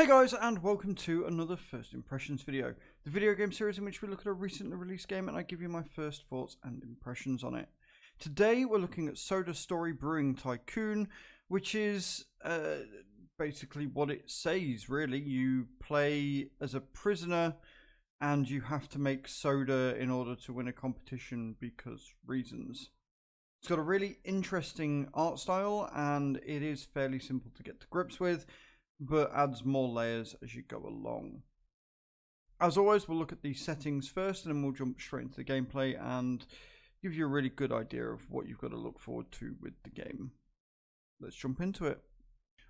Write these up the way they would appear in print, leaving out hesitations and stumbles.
Hey guys, and welcome to another First Impressions video, the video game series in which we look at a recently released game and I give you my first thoughts and impressions on it. Today we're looking at Soda Story Brewing Tycoon, which is basically what it says really. You play as a prisoner and you have to make soda in order to win a competition because reasons. It's got a really interesting art style and it is fairly simple to get to grips with, but adds more layers as you go along. As always, we'll look at the settings first and then we'll jump straight into the gameplay and give you a really good idea of what you've got to look forward to with the game. Let's jump into it.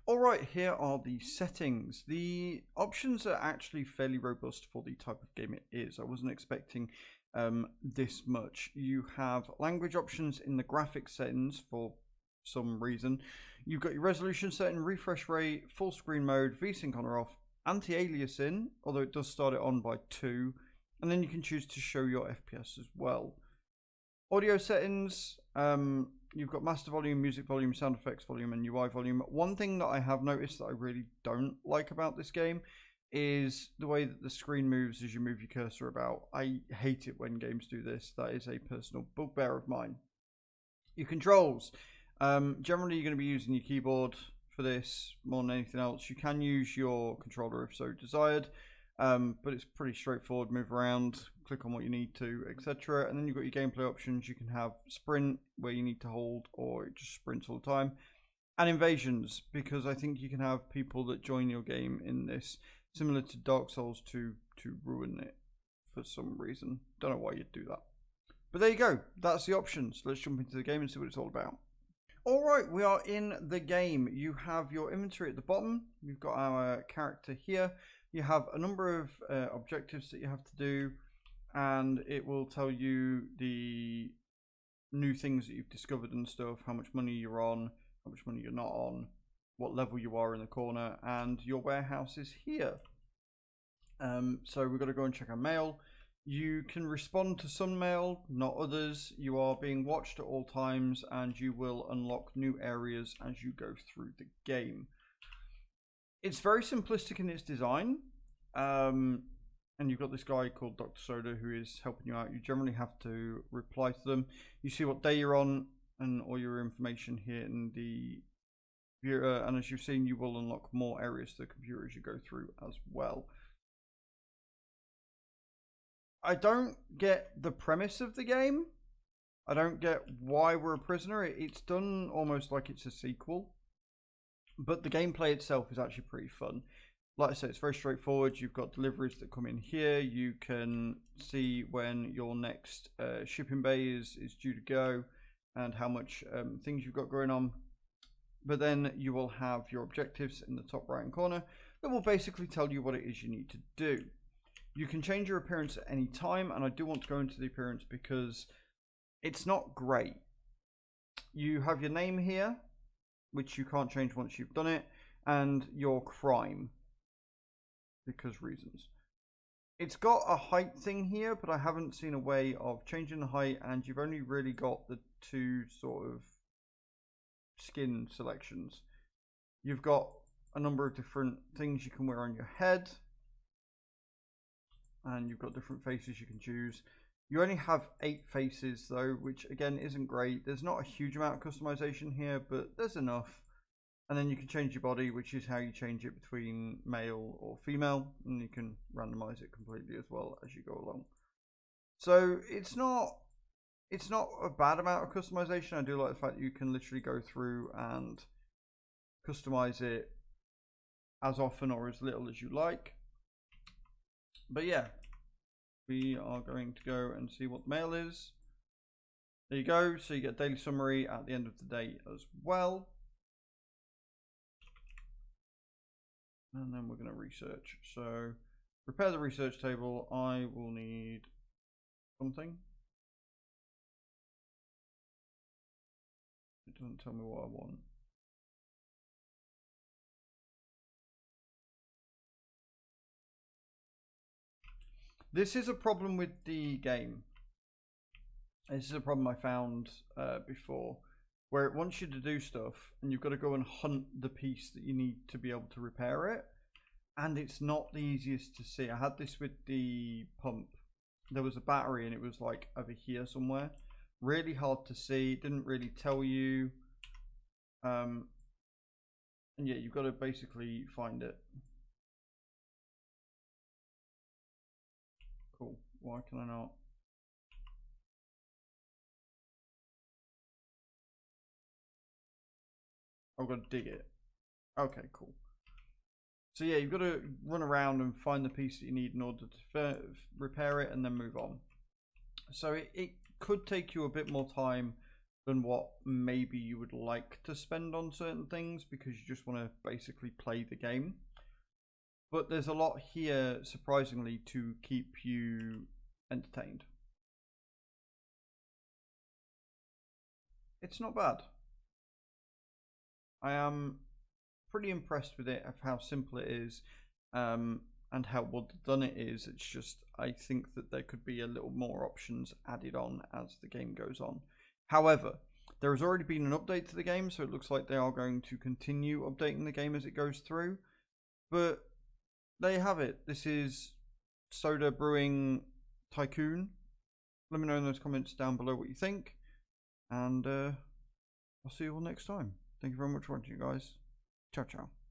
Alright, here are the settings. The options are actually fairly robust for the type of game it is. I wasn't expecting this much. You have language options in the graphics settings for some reason. You've got your resolution setting, refresh rate, full screen mode, VSync on or off, anti-aliasing, although it does start it on by 2, and then you can choose to show your FPS as well. Audio settings, you've got master volume, music volume, sound effects volume, and UI volume. One thing that I have noticed that I really don't like about this game is the way that the screen moves as you move your cursor about. I hate it when games do this. That is a personal bugbear of mine. Your controls. Generally, you're going to be using your keyboard for this more than anything else. You can use your controller if so desired, but it's pretty straightforward. Move around, click on what you need to, etc. And then you've got your gameplay options. You can have sprint, where you need to hold, or it just sprints all the time. And invasions, because I think you can have people that join your game in this, similar to Dark Souls 2, to ruin it for some reason. Don't know why you'd do that. But there you go. That's the options. Let's jump into the game and see what it's all about. Alright, we are in the game. You have your inventory at the bottom. You've got our character here. You have a number of objectives that you have to do, and it will tell you the new things that you've discovered and stuff, how much money you're on, how much money you're not on, what level you are in the corner, and your warehouse is here. So we've got to go and check our mail. You can respond to some mail, not others. You are being watched at all times and you will unlock new areas as you go through the game. It's very simplistic in its design. And you've got this guy called Dr. Soda who is helping you out. You generally have to reply to them. You see what day you're on and all your information here in the computer. And as you've seen, you will unlock more areas to the computer as you go through as well. I don't get the premise of the game. I don't get why we're a prisoner. It's done almost like it's a sequel. But the gameplay itself is actually pretty fun. Like I said, it's very straightforward. You've got deliveries that come in here. You can see when your next shipping bay is due to go and how much things you've got going on. But then you will have your objectives in the top right hand corner that will basically tell you what it is you need to do. You can change your appearance at any time, and I do want to go into the appearance because it's not great. You have your name here, which you can't change once you've done it, and your crime, because reasons. It's got a height thing here, but I haven't seen a way of changing the height, and you've only really got the two sort of skin selections. You've got a number of different things you can wear on your head, and you've got different faces you can choose. You only have 8 faces though, which again isn't great. There's not a huge amount of customization here, but there's enough. And then you can change your body, which is how you change it between male or female, and you can randomize it completely as well as you go along. So it's not a bad amount of customization. I do like the fact that you can literally go through and customize it as often or as little as you like. But yeah, we are going to go and see what the mail is. There you go. So you get a daily summary at the end of the day as well. And then we're going to research. So prepare the research table. I will need something. It doesn't tell me what I want. This is a problem with the game. This is a problem I found before, where it wants you to do stuff and you've got to go and hunt the piece that you need to be able to repair it. and it's not the easiest to see. I had this with the pump. There was a battery and it was like over here somewhere. Really hard to see. Didn't really tell you. And yeah, you've got to basically find it. Cool. Why can I not? I've got to dig it. Okay, cool. So yeah, you've got to run around and find the piece that you need in order to repair it and then move on. So it could take you a bit more time than what maybe you would like to spend on certain things because you just want to basically play the game. But there's a lot here, surprisingly, to keep you entertained. It's not bad. I am pretty impressed with it, of how simple it is, and how well done it is. It's just, I think that there could be a little more options added on as the game goes on. However, there has already been an update to the game, so it looks like they are going to continue updating the game as it goes through. But there you have it. This is Soda Brewing Tycoon. Let me know in those comments down below what you think, and I'll see you all next time. Thank you very much for watching, guys. Ciao, ciao.